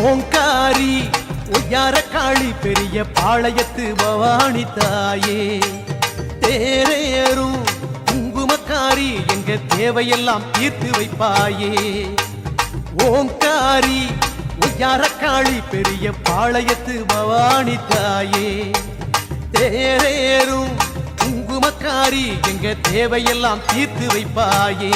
ஓங்காரி ஒய்யார காளி பெரிய பாளையத்து பவானி தாயே தேரேறும் குங்குமக்காரி எங்க தேவையெல்லாம் தீர்த்து வைப்பாயே ஓங்காரி ஒய்யார காளி பெரிய பாளையத்து பவானி தாயே தேரேறும் குங்குமக்காரி எங்க தேவையெல்லாம் தீர்த்து வைப்பாயே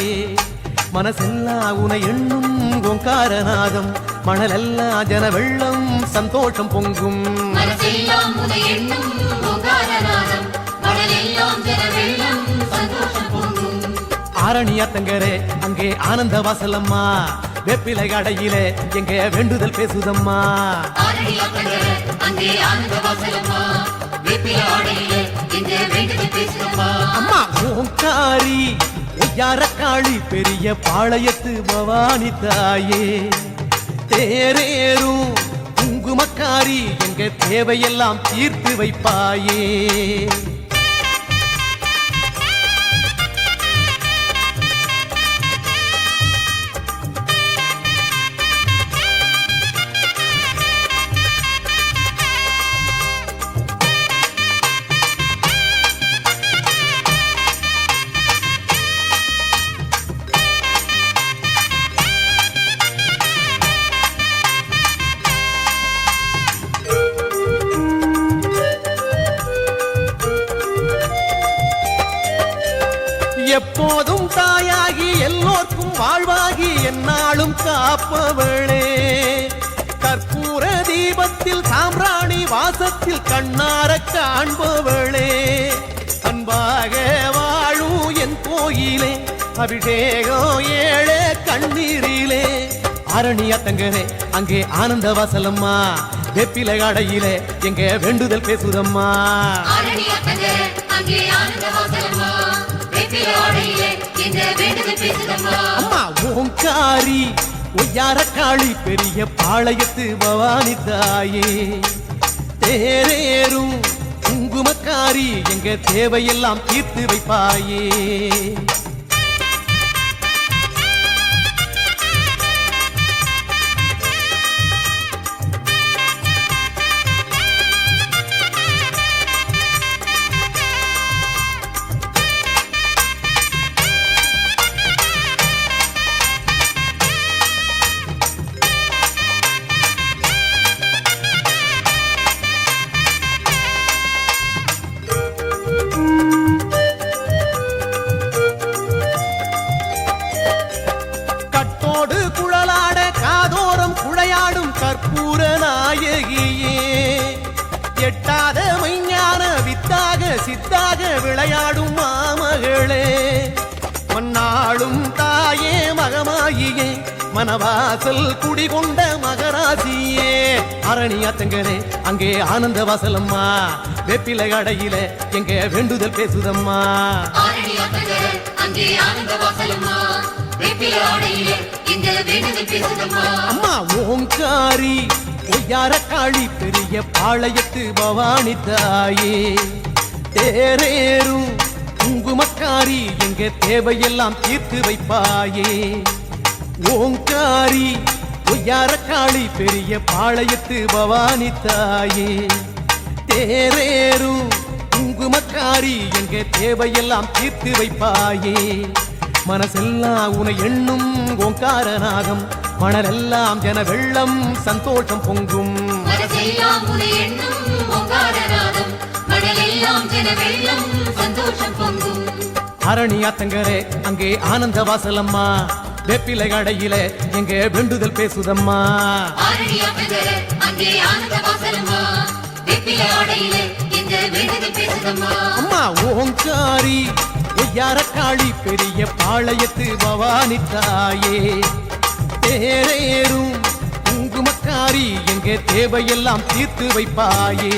மனசெல்லாம் உன எண்ணும் ஓங்காரநாதம் மணலெல்லாம் ஜன வெள்ளம் சந்தோஷம் பொங்கும் மனசெல்லாம் உன எண்ணும் ஓங்காரநாதம் மணலெல்லாம் ஜன வெள்ளம் சந்தோஷம் பொங்கும் ஆரணியாத்தங்கரே அங்கே ஆனந்த வாசலம்மா வெப்பிலை கடையிலே எங்க வேண்டுதல் பேசுதம்மா ஆரணியாத்தங்கரே அங்கே ஆனந்த வாசலம்மா வெப்பிலை கடையிலே எங்க வேண்டுதல் பேசுதம்மா அம்மா ஓங்காரி ஒய்யார காளி பெரிய பாளையத்து பவானி தாயே தேரேறும் குங்குமக்காரி எங்க தேவையெல்லாம் தீர்த்து வைப்பாயே எப்போதும் தாயாகி எல்லோர்க்கும் வாழ்வாகி என்னாலும் காப்பவளே கற்பூர தீபத்தில் சாம்பிராணி வாசத்தில் கண்ணார காண்பவளே அன்பாக வாழும் என் கோயிலே அபிஷேகம் ஏழே கண்ணீரிலே ஆரணியாத்தங்கரே அங்கே ஆனந்த வாசலம்மா வெப்பிலை கடையிலே எங்க வேண்டுதல் பேசுதம்மா ஆரணியாத்தங்கரே அங்கே ஆனந்த வாசலம்மா அம்மா ஓங்காரி ஒய்யார காளி பெரிய பாளையத்து பவானி தாயே தேரேறும் குங்குமக்காரி எங்க தேவையெல்லாம் தீர்த்து வைப்பாயே கற்பூர நாயகியே எட்டாத மைஞான வித்தாக சித்தாக விளையாடும் மாமகளே மன்னாளும் தாயே மகமாயியே மனவாசல் குடிகொண்ட மகராசியே அரணியாத்தங்கரே அங்கே ஆனந்த வாசலம்மா வெப்பிலை கடையில எங்க வேண்டுதல் பேசுதம்மா ஆரணியாத்தங்கரே அங்கே ஆனந்த வாசலம்மா அம்மா ஓங்காரி ஒய்யார காளி பெரிய பாளையத்து பவானி தாயே தேரேறும் குங்குமக்காரி எங்க தேவையெல்லாம் தீர்த்து வைப்பாயே ஓங்காரி ஒய்யார காளி பெரிய பாளையத்து பவானி தாயே தேரேறும் குங்குமக்காரி எங்க தேவையெல்லாம் தீர்த்து வைப்பாயே மனசெல்லாம் உன எண்ணும் ஓங்காரநாதம் மணலெல்லாம் ஜன வெள்ளம் சந்தோஷம் பொங்கும் மனசெல்லாம் உன எண்ணும் ஓங்காரநாதம் மணலெல்லாம் ஜன வெள்ளம் சந்தோஷம் பொங்கும் அரணியாத்தங்கரே அங்கே ஆனந்த வாசலம்மா வெப்பிலை கடையில எங்க வேண்டுதல் பேசுதம்மா ஆரணியாத்தங்கரே அங்கே ஆனந்த வாசலம்மா வெப்பிலை கடையில எங்க வேண்டுதல் பேசுதம்மா அம்மா ஓங்காரி ஒய்யார காளி பெரிய பாளையத்து பவானி தாயே தேரேறும் குங்குமக்காரி எங்க தேவையெல்லாம் தீர்த்து வைப்பாயே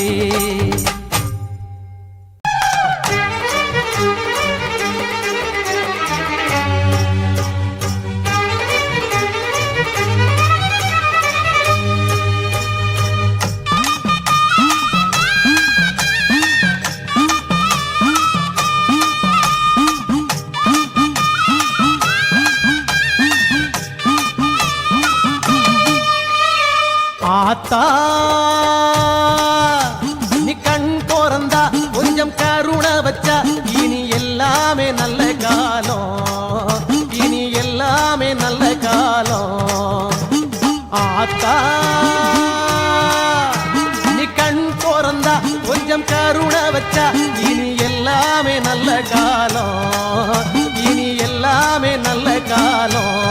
ஆத்தா நீ கண் போறந்தா கொஞ்சம் கருணை வச்சா இனி எல்லாமே நல்ல காலம், இனி எல்லாமே நல்ல காலம். ஆத்தா நீ கண் போறந்தா கொஞ்சம் கருணை வச்சா இனி எல்லாமே நல்ல காலம், இனி எல்லாமே நல்ல காலம்.